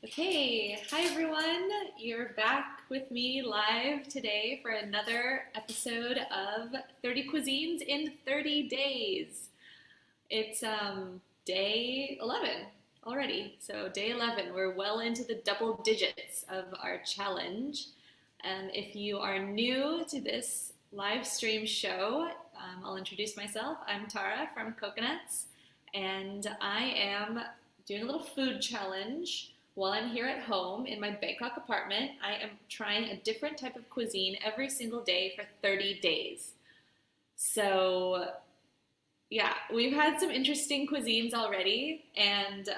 Okay, hi everyone. You're back with me live today for another episode of 30 Cuisines in 30 Days. It's day 11 already. So day 11, we're well into the double digits of our challenge. And if you are new to this live stream show, I'll introduce myself. I'm Tara from Coconuts, and I am doing a little food challenge. While I'm here at home in my Bangkok apartment, I am trying a different type of cuisine every single day for 30 days. So, yeah, we've had some interesting cuisines already, and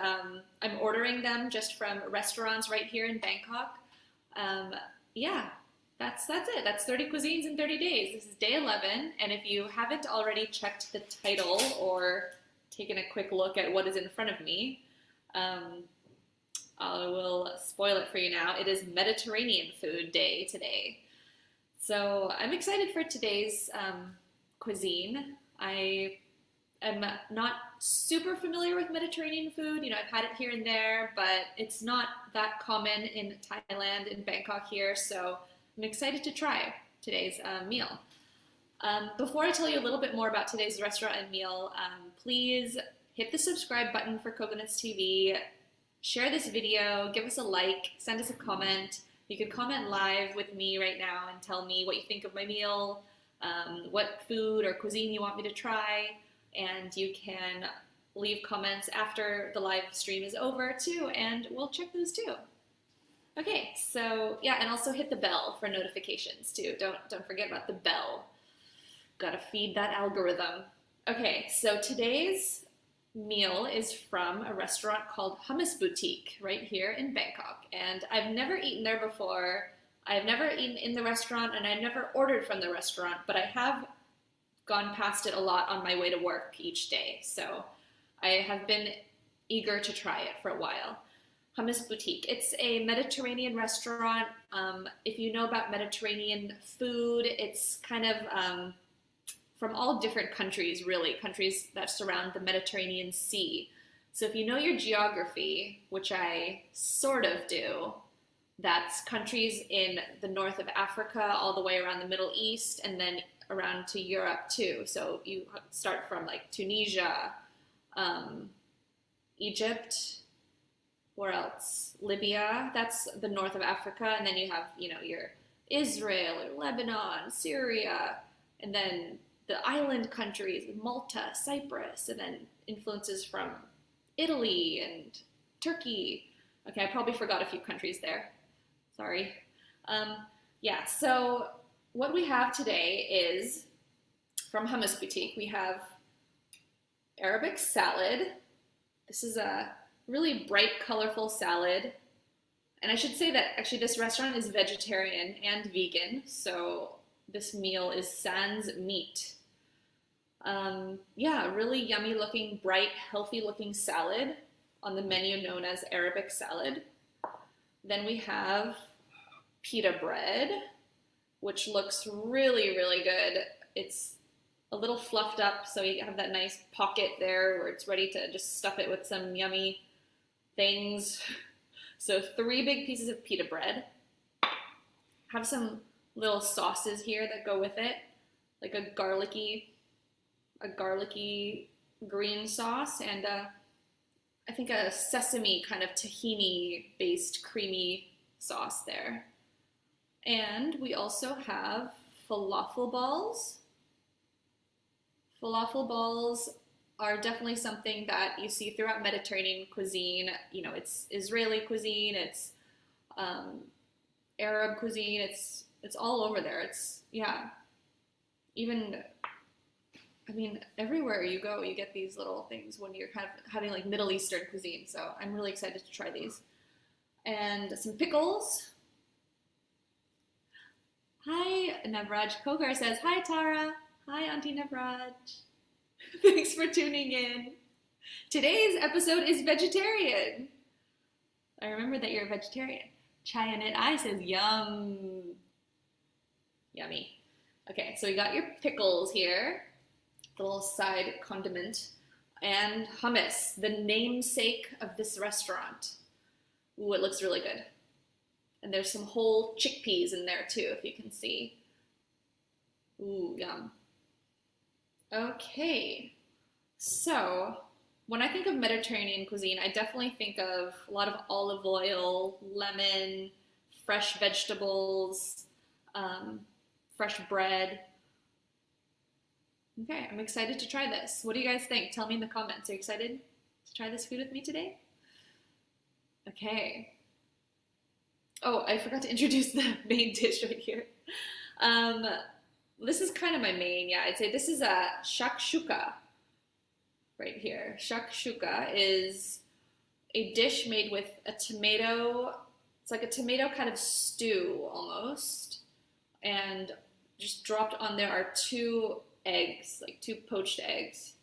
I'm ordering them just from restaurants right here in Bangkok. Um, yeah, that's it. That's 30 cuisines in 30 days. This is day 11, and if you haven't already checked the title or taken a quick look at what is in front of me, I will spoil it for you now. It is Mediterranean food day today. So I'm excited for today's cuisine. I am not super familiar with Mediterranean food. You know, I've had it here and there, but it's not that common in Thailand, in Bangkok here. So I'm excited to try today's meal. Before I tell you a little bit more about today's restaurant and meal, please hit the subscribe button for Coconuts TV. Share this video, give us a like, send us a comment. You could comment live with me right now and tell me what you think of my meal, what food or cuisine you want me to try, and you can leave comments after the live stream is over too, and we'll check those too. Okay, so yeah, and also hit the bell for notifications too. Don't forget about the bell. Gotta feed that algorithm. Okay, so today's meal is from a restaurant called Hummus Boutique right here in Bangkok, and I've never eaten there before. I've never eaten in the restaurant, and I've never ordered from the restaurant, but I have gone past it a lot on my way to work each day, so I have been eager to try it for a while. Hummus Boutique. It's a Mediterranean restaurant. If you know about Mediterranean food, it's kind of from all different countries, really, countries that surround the Mediterranean Sea. So if you know your geography, which I sort of do, that's countries in the north of Africa, all the way around the Middle East, and then around to Europe too. So you start from like Tunisia, Egypt, where else? Libya, that's the north of Africa, and then you have, you know, your Israel or Lebanon, Syria, and then the island countries, Malta, Cyprus, and then influences from Italy and Turkey. Okay, I probably forgot a few countries there. Sorry. Yeah, so what we have today is, from Hummus Boutique, we have Arabic salad. This is a really bright, colorful salad. And I should say that actually this restaurant is vegetarian and vegan, so this meal is sans meat. Yeah, really yummy looking, bright, healthy looking salad on the menu known as Arabic salad. Then we have pita bread, which looks really, really good. It's a little fluffed up, so you have that nice pocket there where it's ready to just stuff it with some yummy things. So 3 big pieces of pita bread. Have some little sauces here that go with it, like a garlicky green sauce, and I think a sesame kind of tahini based creamy sauce there. And we also have falafel balls. Falafel balls are definitely something that you see throughout Mediterranean cuisine. You know, it's Israeli cuisine, it's Arab cuisine, it's all over there. It's, yeah, even, I mean, everywhere you go, you get these little things when you're kind of having like Middle Eastern cuisine. So I'm really excited to try these. And some pickles. Hi, Navraj Kogar says, hi Tara. Hi, Auntie Navraj. Thanks for tuning in. Today's episode is vegetarian. I remember that you're a vegetarian. Chayanet I says, yum. Yummy. Okay, so we got your pickles here, the little side condiment, and hummus, the namesake of this restaurant. Ooh, it looks really good. And there's some whole chickpeas in there too, if you can see. Ooh, yum. Okay, so when I think of Mediterranean cuisine, I definitely think of a lot of olive oil, lemon, fresh vegetables, um, fresh bread. Okay, I'm excited to try this. What do you guys think? Tell me in the comments. Are you excited to try this food with me today? Okay. Oh, I forgot to introduce the main dish right here. Um, this is kind of my main, yeah. I'd say this is a shakshuka right here. Shakshuka is a dish made with a tomato. It's like a tomato kind of stew almost. And just dropped on there are two eggs, like two poached eggs.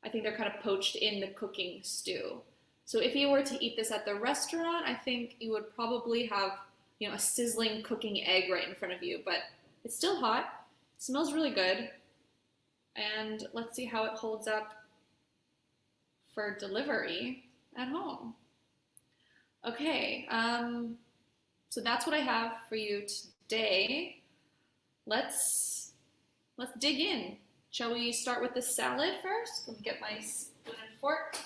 I think they're kind of poached in the cooking stew. So if you were to eat this at the restaurant, I think you would probably have, you know, a sizzling cooking egg right in front of you, but it's still hot, smells really good, and let's see how it holds up for delivery at home. Okay, so that's what I have for you today. Let's dig in. Shall we start with the salad first? Let me get my spoon and fork.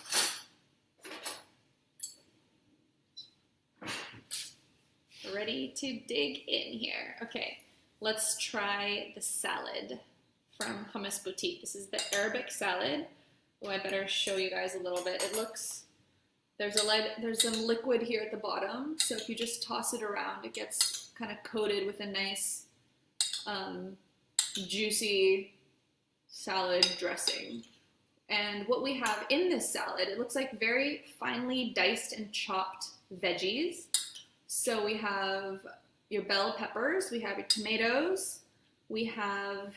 Ready to dig in here. Okay, let's try the salad from Hummus Boutique. This is the Arabic salad. Oh, I better show you guys a little bit. It looks, there's some liquid here at the bottom, so if you just toss it around, it gets kind of coated with a nice juicy salad dressing. And what we have in this salad, it looks like very finely diced and chopped veggies. So we have your bell peppers, we have your tomatoes, we have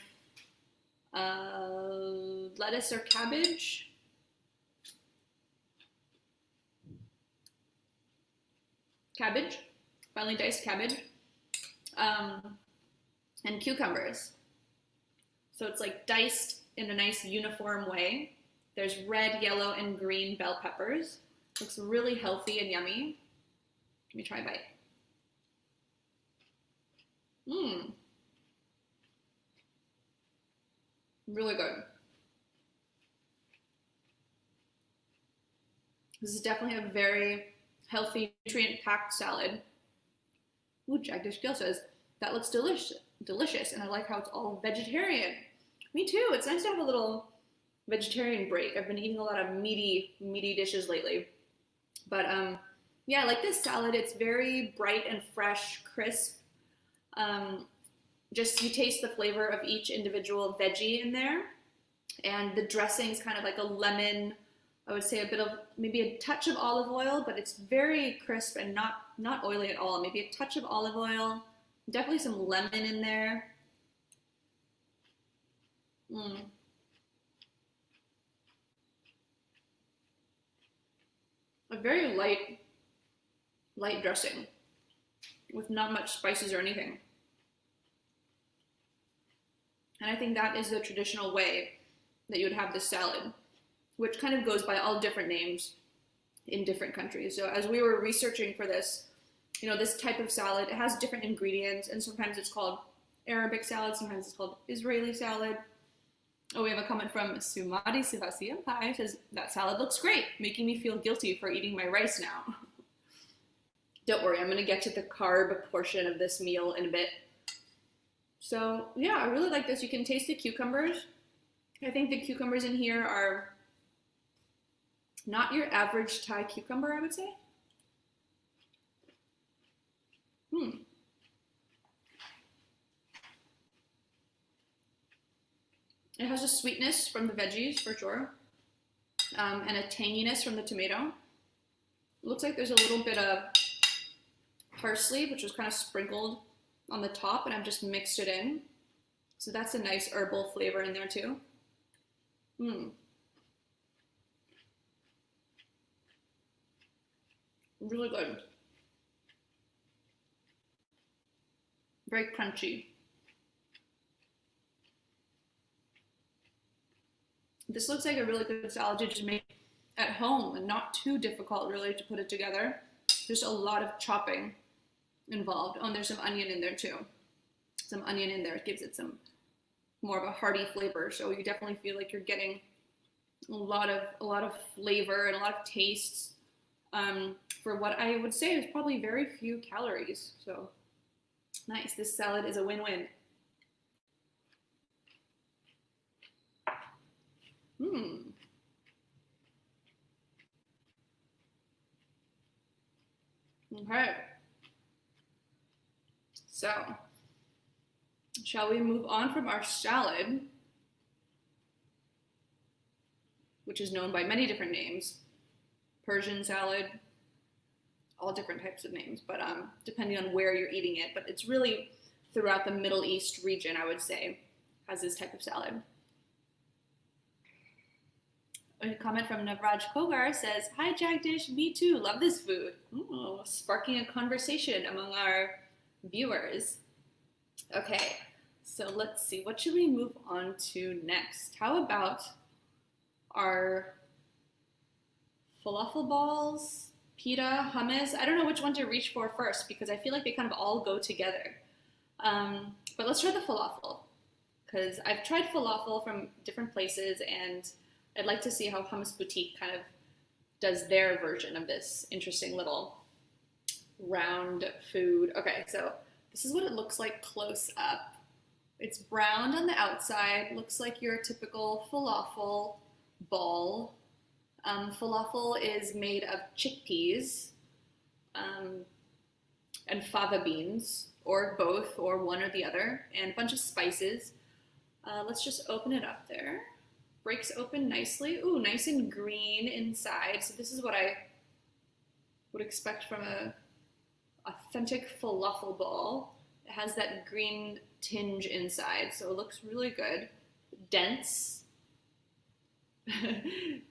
lettuce or cabbage, finely diced cabbage, and cucumbers. So it's like diced in a nice uniform way. There's red, yellow, and green bell peppers. Looks really healthy and yummy. Let me try a bite. Really good. This is definitely a very healthy, nutrient-packed salad. Ooh, Jack Dishgill says, that looks delicious, and I like how it's all vegetarian. Me too. It's nice to have a little vegetarian break. I've been eating a lot of meaty dishes lately. But yeah, I like this salad. It's very bright and fresh, crisp. Just you taste the flavor of each individual veggie in there. And the dressing's kind of like a lemon, I would say a bit of, maybe a touch of olive oil, but it's very crisp and not oily at all. Maybe a touch of olive oil, definitely some lemon in there. A very light dressing with not much spices or anything. And I think that is the traditional way that you would have this salad, which kind of goes by all different names in different countries. So as we were researching for this, you know, this type of salad, it has different ingredients, and sometimes it's called Arabic salad, sometimes it's called Israeli salad. Oh, we have a comment from Sumadi Sivasi Empire. Says, that salad looks great, making me feel guilty for eating my rice now. Don't worry, I'm going to get to the carb portion of this meal in a bit. So yeah, I really like this. You can taste the cucumbers. I think the cucumbers in here are not your average Thai cucumber, I would say. It has a sweetness from the veggies, for sure, and a tanginess from the tomato. It looks like there's a little bit of parsley, which was kind of sprinkled on the top, and I've just mixed it in. So that's a nice herbal flavor in there too. Really good. Very crunchy. This looks like a really good salad to just make at home and not too difficult really to put it together. Just a lot of chopping involved. Oh, and there's some onion in there too. Some onion in there gives it some more of a hearty flavor. So you definitely feel like you're getting a lot of flavor and a lot of tastes for what I would say is probably very few calories. So nice. This salad is a win-win. Okay. So, shall we move on from our salad, which is known by many different names? Persian salad, all different types of names, but depending on where you're eating it. But it's really throughout the Middle East region, I would say, has this type of salad. A comment from Navraj Kogar says, "Hi Jagdish, me too, love this food." Ooh, sparking a conversation among our viewers. Okay, so let's see, what should we move on to next? How about our falafel balls, pita, hummus? I don't know which one to reach for first because I feel like they kind of all go together. But let's try the falafel because I've tried falafel from different places and I'd like to see how Hummus Boutique kind of does their version of this interesting little round food. Okay, so this is what it looks like close up. It's browned on the outside, looks like your typical falafel ball. Falafel is made of chickpeas and fava beans, or both, or one or the other, and a bunch of spices. Let's just open it up there. Breaks open nicely. Ooh, nice and green inside. So this is what I would expect from a authentic falafel ball. It has that green tinge inside, so it looks really good. Dense.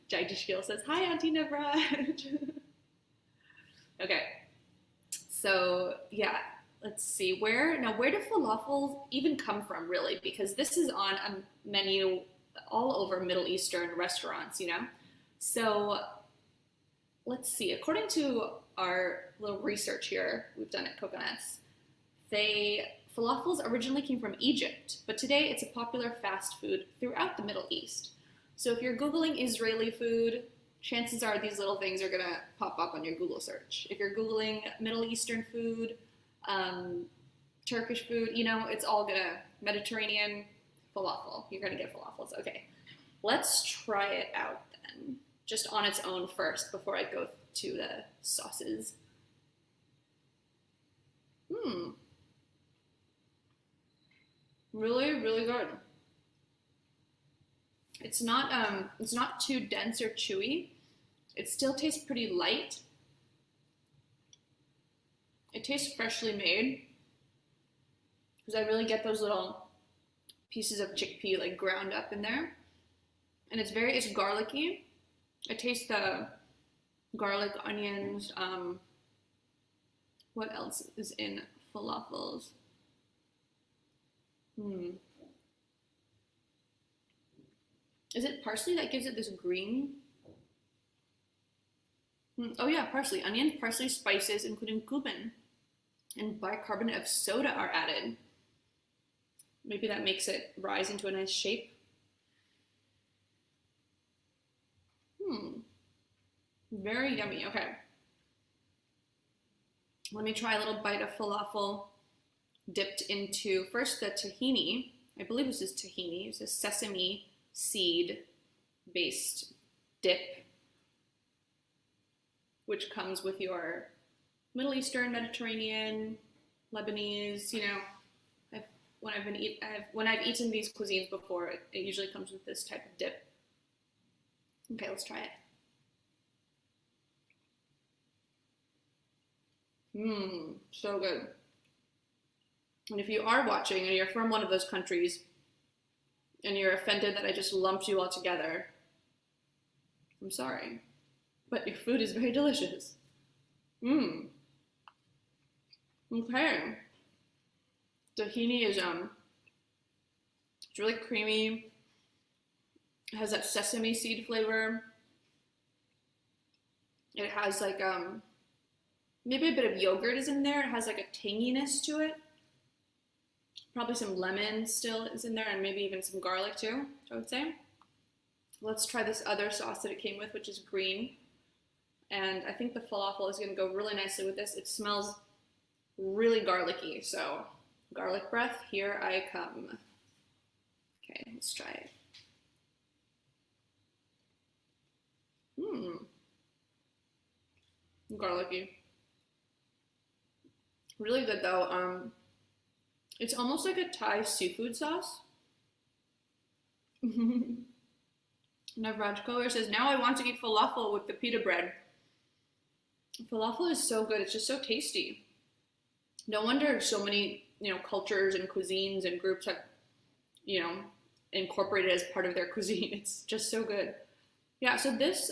Jagdish Gill says, "Hi, Auntie Navraj." Okay, so yeah, let's see. Where do falafels even come from, really? Because this is on a menu all over Middle Eastern restaurants, you know? So let's see. According to our little research here we've done at Coconuts, falafels originally came from Egypt, but today it's a popular fast food throughout the Middle East. So if you're Googling Israeli food, chances are these little things are gonna pop up on your Google search. If you're Googling Middle Eastern food, Turkish food, you know, it's all gonna, Mediterranean, falafel. You're gonna get falafels. Okay, let's try it out then, just on its own first before I go to the sauces. Really, really good. It's not too dense or chewy. It still tastes pretty light. It tastes freshly made because I really get those little pieces of chickpea like ground up in there, and it's garlicky. I taste the garlic, onions. What else is in falafels? Is it parsley that gives it this green? Oh yeah, parsley, onions, parsley, spices, including cumin, and bicarbonate of soda are added. Maybe that makes it rise into a nice shape. Very yummy. Okay. Let me try a little bite of falafel dipped into, first, the tahini. I believe this is tahini. It's a sesame seed-based dip, which comes with your Middle Eastern, Mediterranean, Lebanese, you know, when I've eaten these cuisines before, it usually comes with this type of dip. Okay, let's try it. So good. And if you are watching and you're from one of those countries and you're offended that I just lumped you all together, I'm sorry, but your food is very delicious. Okay. Tahini is it's really creamy. It has that sesame seed flavor. It has like Maybe a bit of yogurt is in there. It has like a tanginess to it. Probably some lemon still is in there, and maybe even some garlic too, I would say. Let's try this other sauce that it came with, which is green. And I think the falafel is going to go really nicely with this. It smells really garlicky, so garlic breath, here I come. Okay, let's try it. Garlicky. Really good though. It's almost like a Thai seafood sauce. Navraj Kohler says, now I want to eat falafel with the pita bread. Falafel is so good. It's just so tasty. No wonder so many, cultures and cuisines and groups have, incorporated it as part of their cuisine. It's just so good. Yeah, so this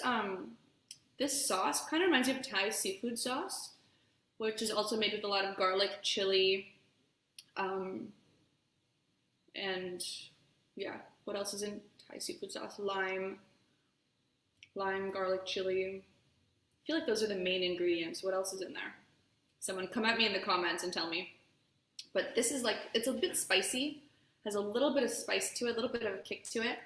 sauce kind of reminds me of Thai seafood sauce, which is also made with a lot of garlic, chili, and yeah, what else is in Thai seafood sauce? Lime, garlic, chili. I feel like those are the main ingredients. What else is in there? Someone come at me in the comments and tell me. But this is like, it's a bit spicy, has a little bit of spice to it, a little bit of a kick to it.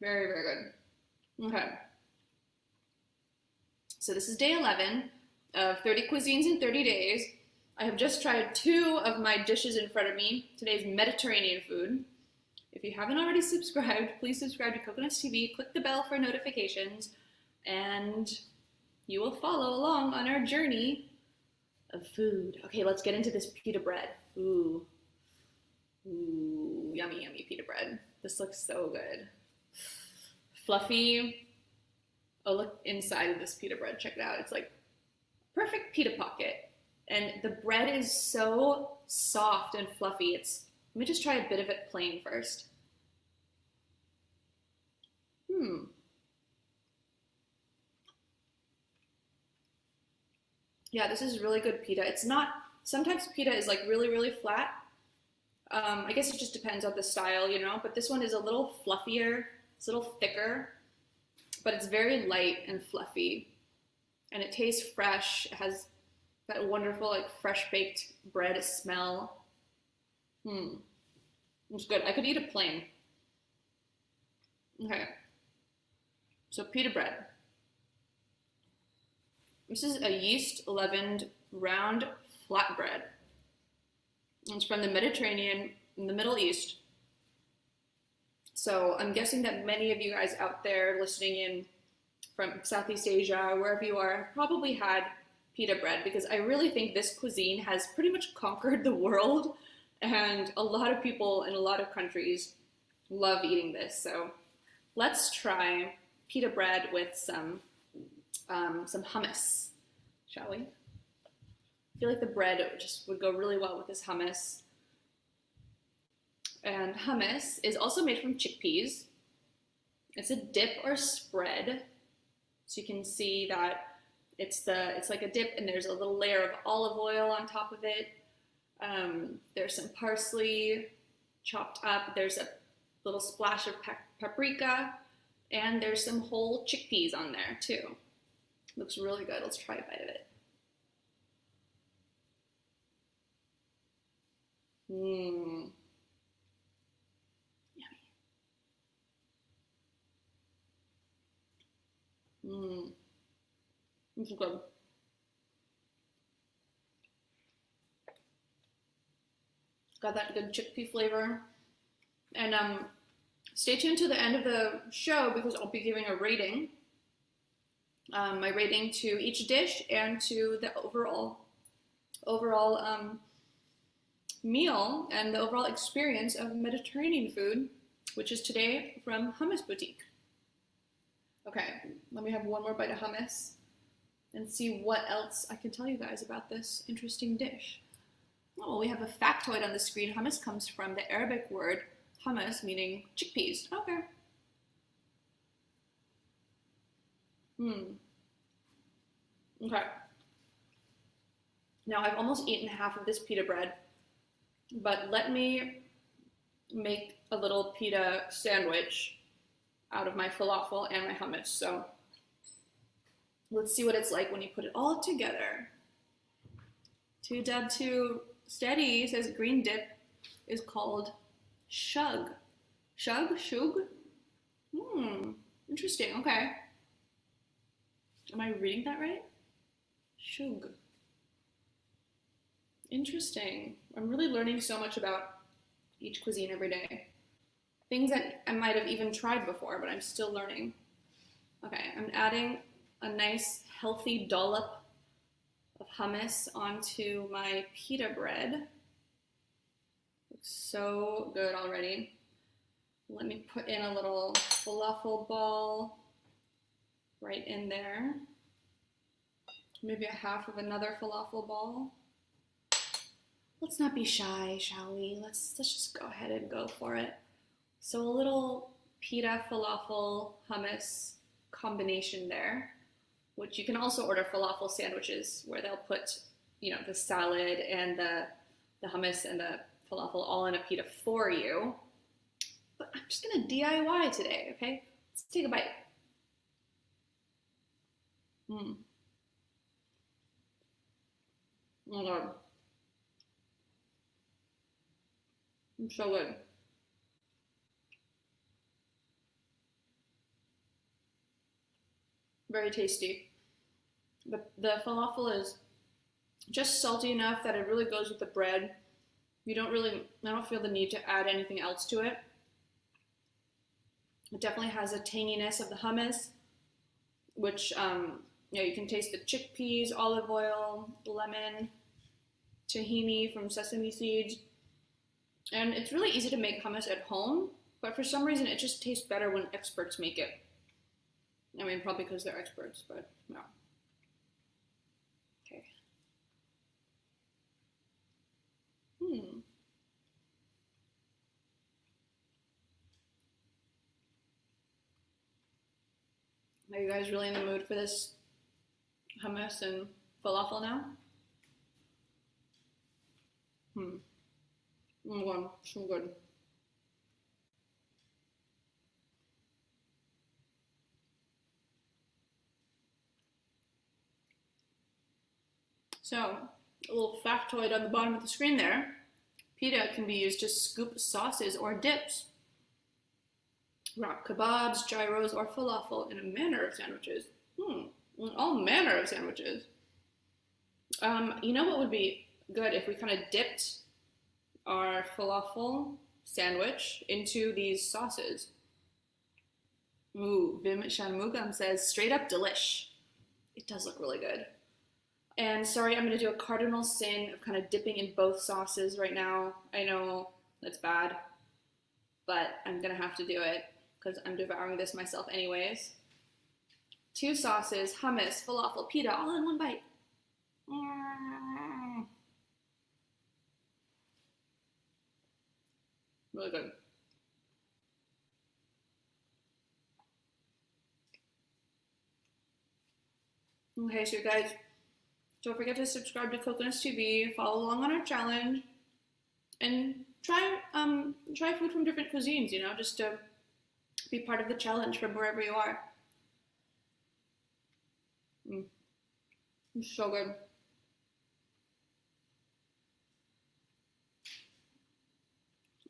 Very, very good. Okay. So this is day 11 of 30 cuisines in 30 days. I have just tried 2 of my dishes in front of me. Today's Mediterranean food. If you haven't already subscribed, please subscribe to Coconuts TV, click the bell for notifications, and you will follow along on our journey of food. Okay, let's get into this pita bread. Ooh, yummy, yummy pita bread. This looks so good. Fluffy. Oh, look inside of this pita bread. Check it out. It's like perfect pita pocket. And the bread is so soft and fluffy. Let me just try a bit of it plain first. Yeah, this is really good pita. It's not, sometimes pita is like really, really flat. I guess it just depends on the style, but this one is a little fluffier. It's a little thicker, but it's very light and fluffy. And it tastes fresh. It has that wonderful, like, fresh baked bread smell. It's good. I could eat it plain. Okay. So pita bread. This is a yeast leavened round flatbread. It's from the Mediterranean in the Middle East. So I'm guessing that many of you guys out there listening in from Southeast Asia, wherever you are, have probably had pita bread, because I really think this cuisine has pretty much conquered the world, and a lot of people in a lot of countries love eating this. So let's try pita bread with some hummus, shall we? I feel like the bread just would go really well with this hummus. And hummus is also made from chickpeas. It's a dip or spread. So you can see that it's like a dip, and there's a little layer of olive oil on top of it. There's some parsley chopped up. There's a little splash of paprika, and there's some whole chickpeas on there too. Looks really good. Let's try a bite of it. Yummy. This is good. Got that good chickpea flavor. And stay tuned to the end of the show, because I'll be giving a rating. My rating to each dish and to the overall meal and the overall experience of Mediterranean food, which is today from Hummus Boutique. Okay, let me have one more bite of hummus and see what else I can tell you guys about this interesting dish. Oh, well, we have a factoid on the screen. Hummus comes from the Arabic word hummus, meaning chickpeas. Okay. Okay. Now I've almost eaten half of this pita bread, but let me make a little pita sandwich out of my falafel and my hummus. So Let's see what it's like when you put it all together. Two dub two steady says green dip is called shug. Shug? Shug? Interesting. Okay. Am I reading that right? Shug. Interesting. I'm really learning so much about each cuisine every day. Things that I might have even tried before, but I'm still learning. Okay, I'm adding a nice healthy dollop of hummus onto my pita bread. Looks so good already. Let me put in a little falafel ball right in there. Maybe a half of another falafel ball. Let's not be shy, shall we? Let's just go ahead and go for it. So a little pita falafel hummus combination there, which you can also order falafel sandwiches where they'll put, the salad and the hummus and the falafel all in a pita for you. But I'm just gonna DIY today, okay? Let's take a bite. Oh my God. It's so good. Very tasty. The falafel is just salty enough that it really goes with the bread. I don't feel the need to add anything else to it. It definitely has a tanginess of the hummus, which, you can taste the chickpeas, olive oil, lemon, tahini from sesame seeds. And it's really easy to make hummus at home, but for some reason it just tastes better when experts make it. I mean, probably because they're experts, but no. Okay. Are you guys really in the mood for this hummus and falafel now? Oh my God, so good. So, a little factoid on the bottom of the screen there. Pita can be used to scoop sauces or dips, wrap kebabs, gyros, or falafel in a manner of sandwiches. All manner of sandwiches. You know what would be good if we kind of dipped our falafel sandwich into these sauces? Ooh, Vim Shanmugam says, straight up delish. It does look really good. And sorry, I'm going to do a cardinal sin of kind of dipping in both sauces right now. I know that's bad, but I'm going to have to do it because I'm devouring this myself anyways. 2 sauces, hummus, falafel, pita, all in one bite. Really good. Okay, so you guys, don't forget to subscribe to Coconuts TV, follow along on our challenge, and try food from different cuisines, just to be part of the challenge from wherever you are. It's so good.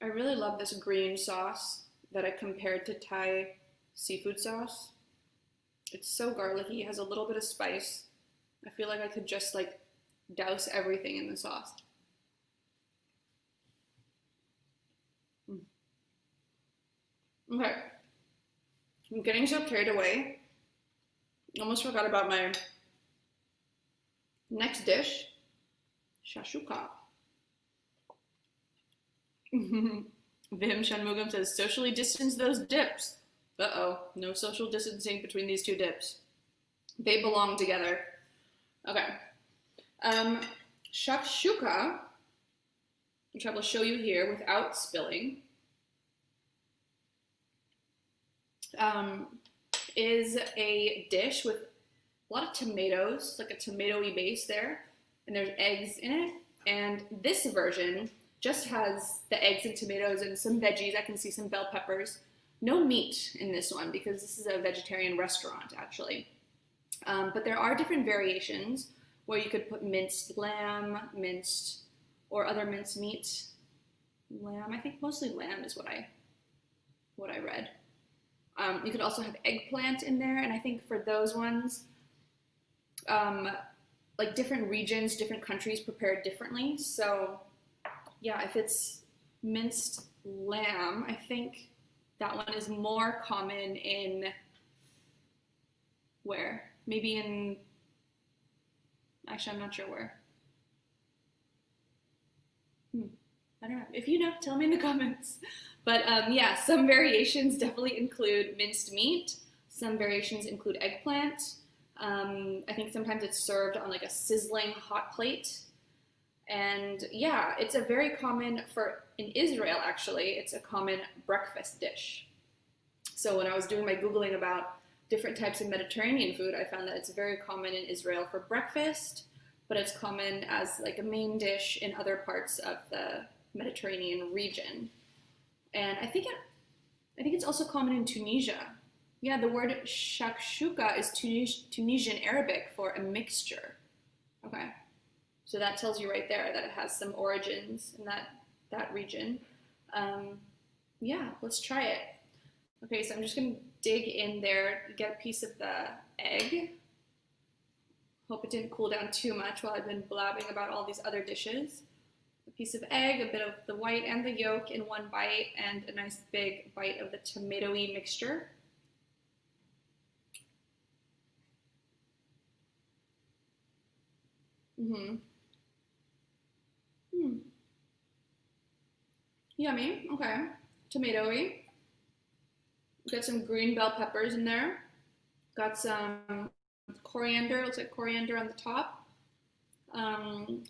I really love this green sauce that I compared to Thai seafood sauce. It's so garlicky, it has a little bit of spice. I feel like I could just douse everything in the sauce. Okay, I'm getting so carried away. Almost forgot about my next dish, Shakshuka. Vim Shanmugam says, socially distance those dips. Uh-oh, no social distancing between these 2 dips. They belong together. Okay. Shakshuka, which I will show you here without spilling, is a dish with a lot of tomatoes, like a tomatoey base there, and there's eggs in it. And this version just has the eggs and tomatoes and some veggies. I can see some bell peppers. No meat in this one because this is a vegetarian restaurant, actually. But there are different variations where you could put minced lamb, minced or other minced meat. Lamb, I think mostly lamb is what I read. You could also have eggplant in there, and I think for those ones, like different regions, different countries prepare it differently. So yeah, if it's minced lamb, I think that one is more common in where? Maybe in, actually, I'm not sure where. I don't know. If you know, tell me in the comments. But yeah, some variations definitely include minced meat. Some variations include eggplant. I think sometimes it's served on like a sizzling hot plate. And yeah, it's a very common, in Israel actually, it's a common breakfast dish. So when I was doing my Googling about different types of Mediterranean food, I found that it's very common in Israel for breakfast, but it's common as like a main dish in other parts of the Mediterranean region. And I think it's also common in Tunisia. Yeah, the word shakshuka is Tunisian Arabic for a mixture. Okay, so that tells you right there that it has some origins in that region. Yeah, let's try it. Okay, so I'm just gonna dig in there, get a piece of the egg. Hope it didn't cool down too much while I've been blabbing about all these other dishes. A piece of egg, a bit of the white and the yolk in one bite, and a nice big bite of the tomatoey mixture. Yummy, okay. Tomatoey. Got some green bell peppers in there. Got some coriander, looks like coriander on the top.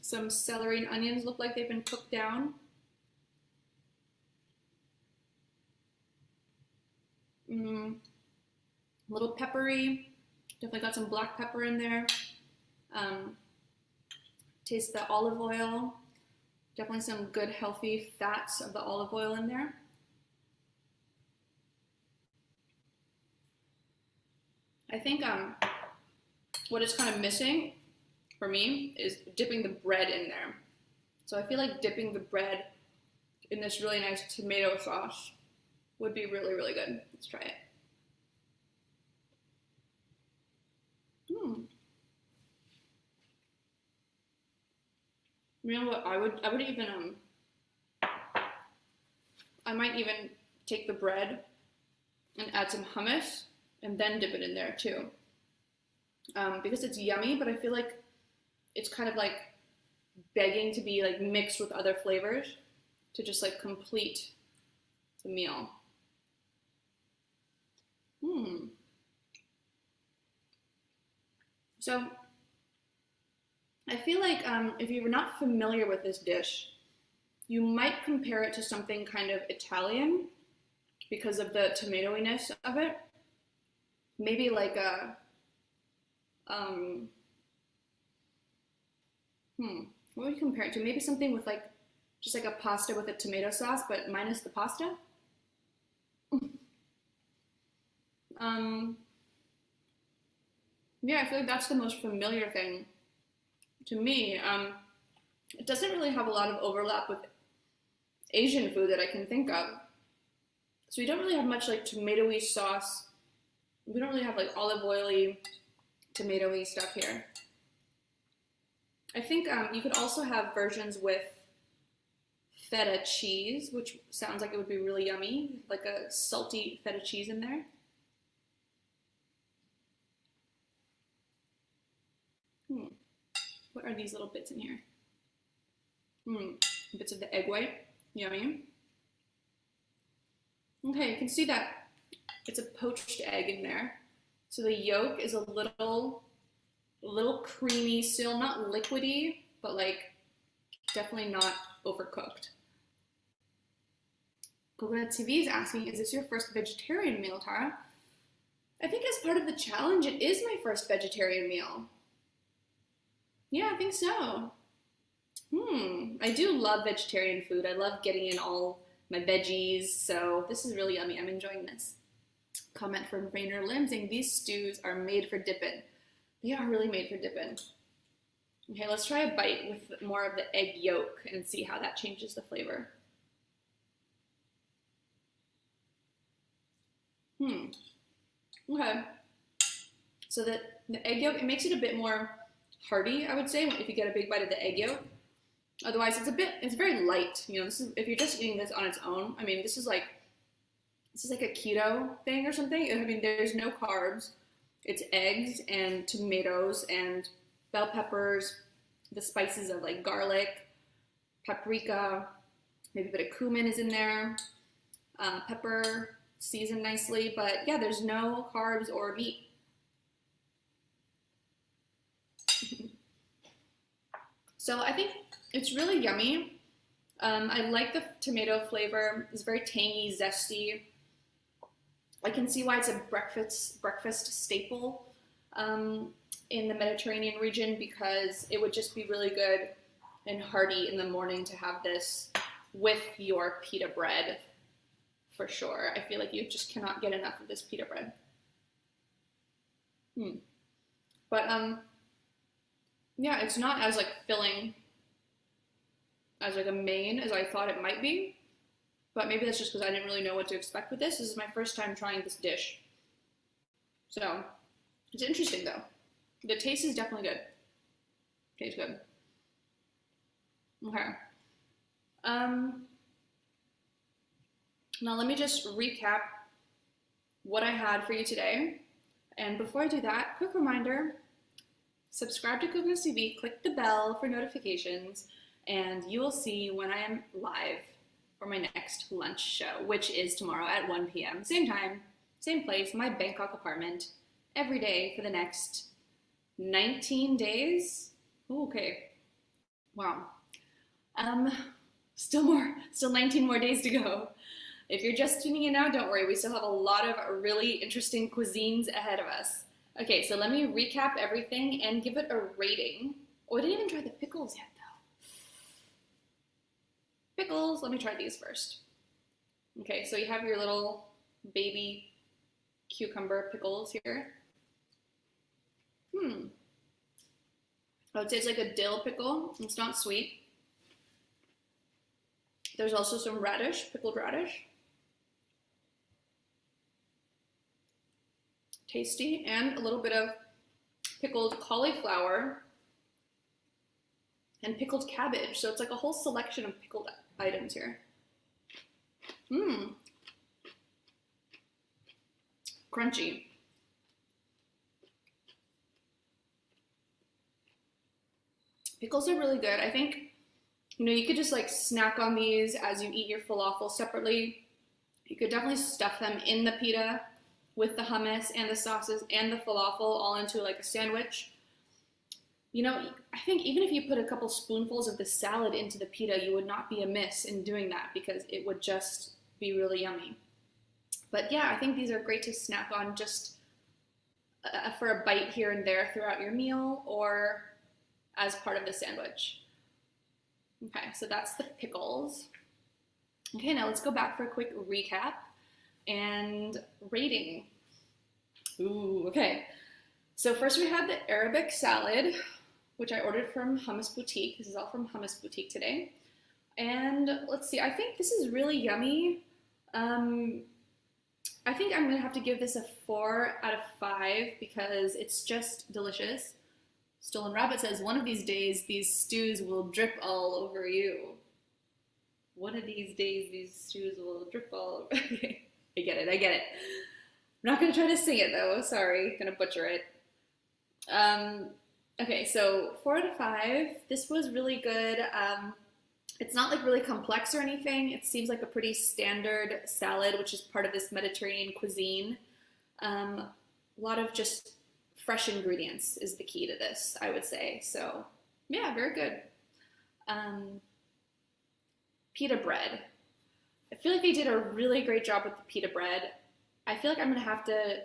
Some celery and onions look like they've been cooked down. A little peppery. Definitely got some black pepper in there. Taste the olive oil. Definitely some good healthy fats of the olive oil in there. I think what is kind of missing for me is dipping the bread in there. So I feel like dipping the bread in this really nice tomato sauce would be really, really good. Let's try it. You know what? I would even I might even take the bread and add some hummus and then dip it in there too. Because it's yummy, but I feel like it's kind of like begging to be like mixed with other flavors to just like complete the meal. So I feel like if you're not familiar with this dish, you might compare it to something kind of Italian because of the tomatoiness of it. Maybe like a, what would you compare it to? Maybe something with like, just like a pasta with a tomato sauce, but minus the pasta? Yeah, I feel like that's the most familiar thing to me. It doesn't really have a lot of overlap with Asian food that I can think of. So we don't really have much like tomatoey sauce. We don't really have like olive oily, tomatoey stuff here. I think you could also have versions with feta cheese, which sounds like it would be really yummy, like a salty feta cheese in there. What are these little bits in here? Bits of the egg white, yummy. Okay, you can see that it's a poached egg in there. So the yolk is a little creamy, still not liquidy, but like definitely not overcooked. Coconut TV is asking, is this your first vegetarian meal, Tara? I think as part of the challenge, it is my first vegetarian meal. Yeah, I think so. I do love vegetarian food. I love getting in all my veggies, so this is really yummy. I'm enjoying this. Comment from Rainer Lim saying these stews are made for dipping. They are really made for dipping. Okay, let's try a bite with more of the egg yolk and see how that changes the flavor. Okay. So the egg yolk, it makes it a bit more hearty, I would say, if you get a big bite of the egg yolk. Otherwise, it's very light. You know, this is, if you're just eating this on its own, I mean, this is like a keto thing or something. I mean, there's no carbs. It's eggs and tomatoes and bell peppers, the spices of like garlic, paprika, maybe a bit of cumin is in there, pepper, seasoned nicely. But yeah, there's no carbs or meat. So I think it's really yummy. I like the tomato flavor. It's very tangy, zesty. I can see why it's a breakfast staple in the Mediterranean region, because it would just be really good and hearty in the morning to have this with your pita bread, for sure. I feel like you just cannot get enough of this pita bread. But yeah, it's not as like filling as like a main as I thought it might be. But maybe that's just because I didn't really know what to expect with this. This is my first time trying this dish. So, it's interesting though. The taste is definitely good. Tastes good. Okay. Now let me just recap what I had for you today. And before I do that, quick reminder, subscribe to Cookers TV, click the bell for notifications, and you will see when I am live for my next lunch show, which is tomorrow at 1 p.m. Same time, same place, my Bangkok apartment, every day for the next 19 days. Ooh, okay. Wow. Still 19 more days to go. If you're just tuning in now, don't worry. We still have a lot of really interesting cuisines ahead of us. Okay, so let me recap everything and give it a rating. Oh, I didn't even try the pickles yet, though. Pickles, let me try these first. Okay, so you have your little baby cucumber pickles here. I would say it's like a dill pickle. It's not sweet. There's also some radish, pickled radish. Tasty, and a little bit of pickled cauliflower and pickled cabbage. So it's like a whole selection of pickled items here. Crunchy. Pickles are really good. I think, you could just like snack on these as you eat your falafel separately. You could definitely stuff them in the pita with the hummus and the sauces and the falafel all into like a sandwich. I think even if you put a couple spoonfuls of the salad into the pita, you would not be amiss in doing that, because it would just be really yummy. But yeah, I think these are great to snack on just for a bite here and there throughout your meal or as part of the sandwich. Okay, so that's the pickles. Okay, now let's go back for a quick recap and rating. Ooh, okay. So first we had the Arabic salad, which I ordered from Hummus Boutique. This is all from Hummus Boutique today. And let's see, I think this is really yummy. I think I'm gonna have to give this a 4 out of 5 because it's just delicious. Stolen Rabbit says, one of these days, these stews will drip all over you. One of these days, these stews will drip all over you. I get it. I'm not going to try to sing it, though. Sorry. Going to butcher it. Okay, so 4 out of 5. This was really good. It's not like really complex or anything. It seems like a pretty standard salad, which is part of this Mediterranean cuisine. A lot of just fresh ingredients is the key to this, I would say. So, yeah, very good. Pita bread. I feel like they did a really great job with the pita bread. I feel like I'm going to have to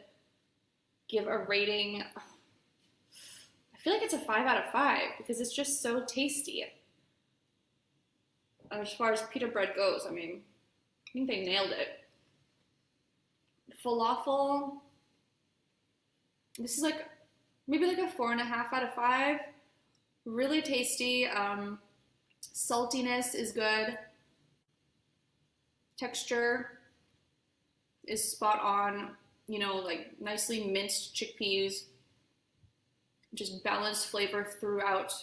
give a rating. I feel like it's a 5 out of 5 because it's just so tasty. As far as pita bread goes, I mean, I think they nailed it. Falafel. This is like maybe like a 4.5 out of 5. Really tasty. Saltiness is good. Texture is spot on. You know, like nicely minced chickpeas. Just balanced flavor throughout.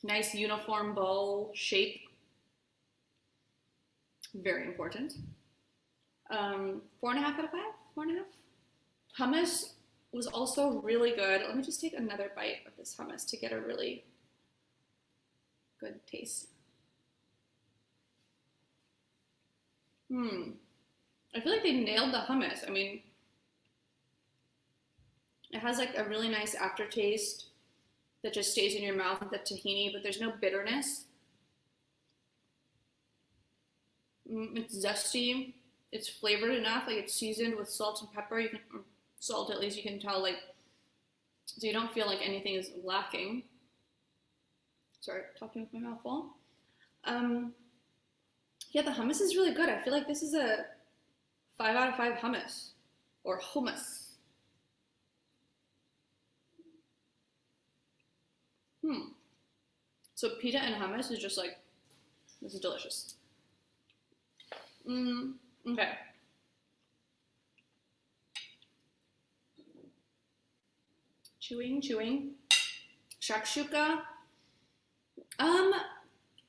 Nice uniform bowl shape. Very important. 4.5 out of 5. 4.5. Hummus was also really good. Let me just take another bite of this hummus to get a really good taste. I feel like they nailed the hummus. I mean, it has like a really nice aftertaste that just stays in your mouth with the tahini, but there's no bitterness. It's zesty. It's flavored enough, like it's seasoned with salt and pepper. You can, or salt at least, you can tell, like, so you don't feel like anything is lacking. Sorry, talking with my mouth full. Yeah, the hummus is really good. I feel like this is a 5 out of 5 hummus, or hummus. So pita and hummus is just like, this is delicious. Okay. Chewing. Shakshuka.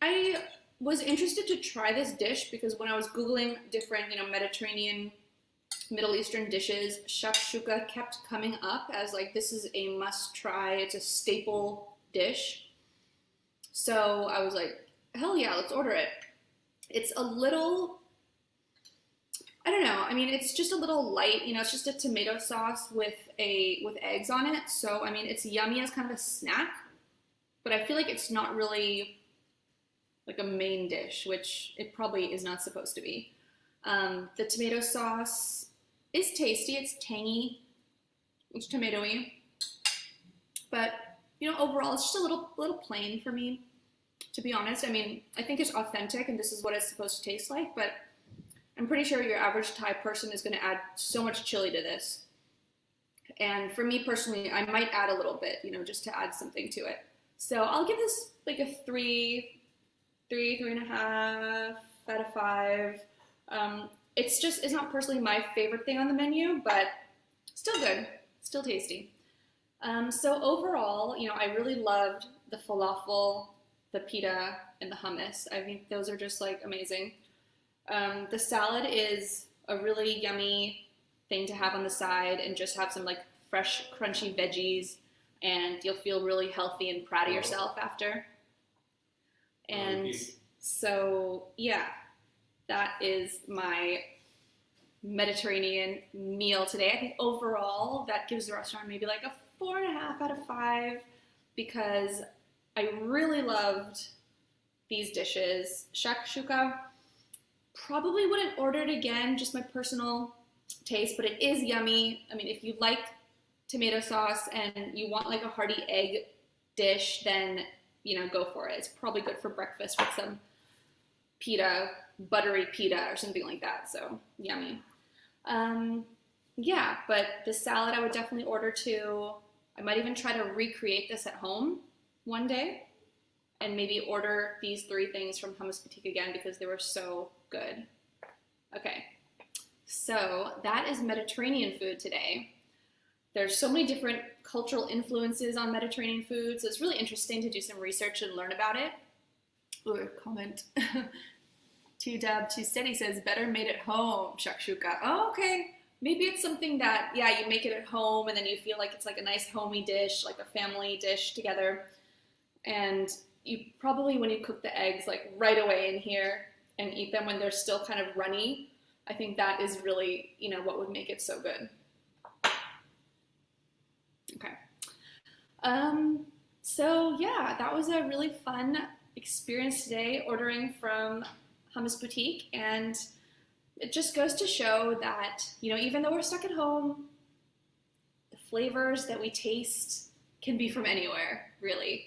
I was interested to try this dish because when I was Googling different, Mediterranean, Middle Eastern dishes, shakshuka kept coming up as like, this is a must try. It's a staple dish. So I was like, hell yeah, let's order it. It's a little, I don't know. I mean, it's just a little light, it's just a tomato sauce with eggs on it. So, I mean, it's yummy as kind of a snack, but I feel like it's not really like a main dish, which it probably is not supposed to be. The tomato sauce is tasty. It's tangy. It's tomatoey. But, overall, it's just a little plain for me, to be honest. I mean, I think it's authentic and this is what it's supposed to taste like, but I'm pretty sure your average Thai person is going to add so much chili to this. And for me personally, I might add a little bit, just to add something to it. So I'll give this like a 3.5 out of 5. It's not personally my favorite thing on the menu, but still good, still tasty. So overall, I really loved the falafel, the pita, and the hummus. I think those are just like amazing. The salad is a really yummy thing to have on the side and just have some like fresh, crunchy veggies, and you'll feel really healthy and proud of yourself after. And so, yeah, that is my Mediterranean meal today. I think overall that gives the restaurant maybe like a 4.5 out of 5 because I really loved these dishes. Shakshuka, probably wouldn't order it again, just my personal taste, but it is yummy. I mean, if you like tomato sauce and you want like a hearty egg dish, then, go for it. It's probably good for breakfast with some pita, buttery pita or something like that. So yummy. Yeah, but the salad I would definitely order too. I might even try to recreate this at home one day and maybe order these 3 things from Hummus Boutique again because they were so good. Okay, so that is Mediterranean food today. There's so many different cultural influences on Mediterranean food, so it's really interesting to do some research and learn about it. Ooh, comment. 2Dub 2 Steady says, better made at home, shakshuka. Oh, okay. Maybe it's something that, yeah, you make it at home and then you feel like it's like a nice homey dish, like a family dish together. And you probably, when you cook the eggs, like right away in here and eat them when they're still kind of runny, I think that is really, what would make it so good. Okay. So yeah, that was a really fun experience today ordering from Hummus Boutique, and it just goes to show that, even though we're stuck at home, the flavors that we taste can be from anywhere, really.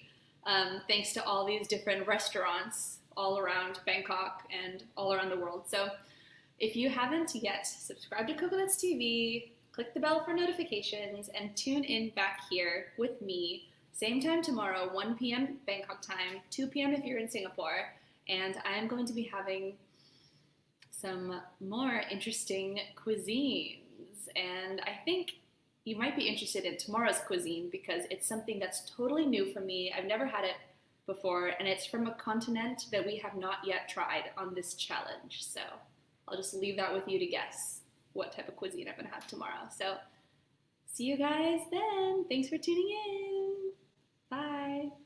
Thanks to all these different restaurants all around Bangkok and all around the world. So if you haven't yet, subscribe to Coconuts TV, click the bell for notifications, and tune in back here with me, same time tomorrow, 1 p.m. Bangkok time, 2 p.m. if you're in Singapore, and I am going to be having some more interesting cuisines. And I think you might be interested in tomorrow's cuisine because it's something that's totally new for me. I've never had it before, and it's from a continent that we have not yet tried on this challenge. So I'll just leave that with you to guess what type of cuisine I'm gonna have tomorrow. So see you guys then. Thanks for tuning in. Bye.